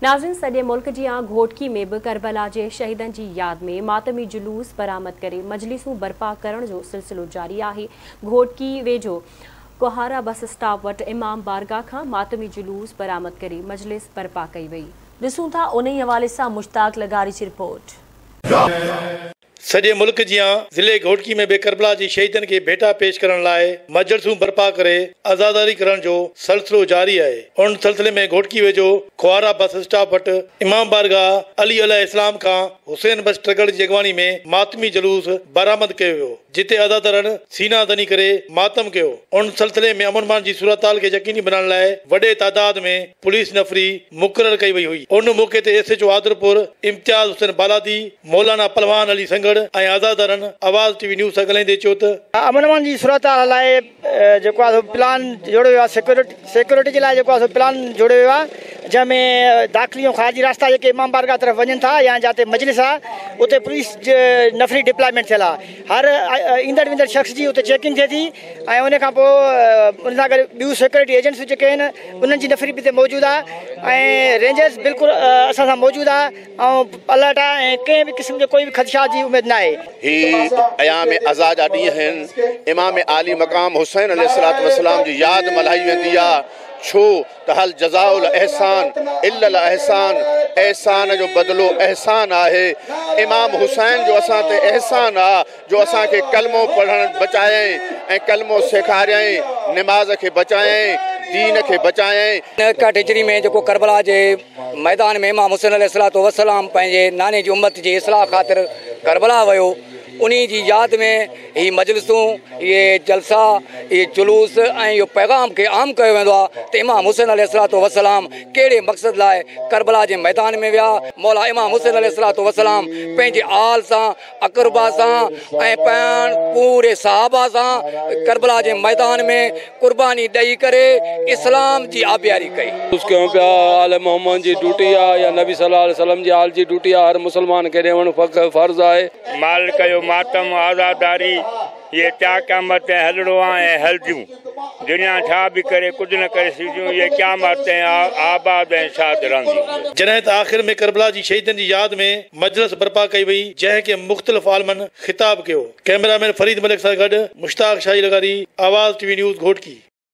नाज़रीन, सॼे मुल्क जी घोटकी में भी करबला के शहीदन की याद में मातमी जुलूस बरामद करे मजलिसूं बर्पा करण जो सिलसिलो जारी है। घोटकी वेझो कोहारा बस स्टॉप वट इमाम बारगाह का मातमी जुलूस बरामद करे मजलिस बर्पा कई वई। ॾिसूं था उन हवाले से मुश्ताक लगारी की रिपोर्ट। सॼे मुल्क जी ज़िले घोटकी में भी करबला जी शहीदन के भेटा पेश करण लाइ मजलिसूं बर्पा करे आज़ादारी करण जो सिलसिलो जारी है। उन सिलसिले में घोटकी वेझो खुआरा बस स्टॉप वट इमाम बारगाह अली अलैहिस्सलाम का हुसैन बस ट्रगड़ की अगवानी में मातमी जुलूस बरामद किया वियो, जिते अज़ादारनि सीना दनी करे मातम कियो। उन सिलसिले में अमन जी सूरत के यकीनी बनाने लाइ वडे तादाद में पुलिस नफरी मुक़रर कई वई हुई। उन मौके ते SHO आदरपुर इम्तियाज हुसैन बालादी, मौलाना पलवान अली संगड़ आज़ादारनि आवाज़ TV न्यूज़ सां ॻाल्हाईंदे चयो त अमन जी सूरत लाइ प्लान जोड़ियो वियो आहे। सिक्योरिटी के लिए प्लान जोड़ियो वियो आहे, जंहिंमें दाख़िली और ख़ारिजी रास्ता जो इमाम बारगाह तरफ वञनि था या जिते मजलिस आहे उते पुलिस नफ़री डिप्लॉयमेंट थियल आहे। हर ईंदड़ वेंदड़ शख़्स की उते चेकिंग थिए थी ऐं उन खां पोइ उन सां गॾु ॿियूं सिक्योरिटी एजेंसियूं जेके आहिनि उन्हनि जी नफ़री बि हिते मौजूदु आहे ऐं रेंजर्स बिल्कुलु असां सां मौजूदु आहे ऐं अलर्ट आहे ऐं कंहिं बि क़िस्म जो कोई भी ख़दशात जी उमेद न आहे। ही अयाम अज़ा जा ॾींहं आहिनि। इमाम आली मक़ाम हुसैन अलैहिस्सलाम जी यादि मल्हाई वेंदी आहे, छो त हल जज़ाउल एहसान इल्लल एहसान, एहसान जो बदलो एहसान आहे। इमाम हुसैन जो असां ते एहसान आहे जो असांखे कलमो पढ़ण बचायईं ऐं कलमो सेखारियईं, निमाज़ के बचायईं, दीन के बचायईं। टिचरी में जो करबला के मैदान में इमाम हुसैन अलैहिस्सलाम पंहिंजे नाने जी उम्मत की इस्लाह ख़ातिर करबला वियो। उन्हीं की याद में ये मजलिसूं, ये जलसा, ये जुलूस और यो पैगाम के आम किया वेंदो आहे त इमाम हुसैन अलैहिस्सलाम कहिड़े मक़सद लाइ करबला के मैदान में विया। मौला इमाम हुसैन अलैहिस्सलाम पंहिंजे आल सां, अक़रबा सां ऐं पूरे सहाबा सां करबला के मैदान में कुर्बानी ॾेई करे इस्लाम की आबियारी कई। उसके पिया आल मोहम्मद की ड्यूटी आहे या नबी सल्लल्लाहु अलैहि वसल्लम की आल की ड्यूटी आहे, हर मुसलमान के ॾियणु फ़र्ज़ आहे। मालिक जो मातम आज़ादारी ये क्या क़यामत हलड़ो है हलजूं, दुनिया छा भी करे कुछ न करे सघूं, ये क़यामत आबाद ऐं शाद रहंदी। जॾहिं त आख़िर में करबला जी शहीदन की याद में मजलिस बर्पा कई वई, जंहिंखे मुख़्तलिफ़ आलमनि ख़िताब कियो। कैमरामैन फरीद मलिक सां गॾु मुश्ताक शाही लगारी, आवाज़ TV न्यूज़ घोटकी।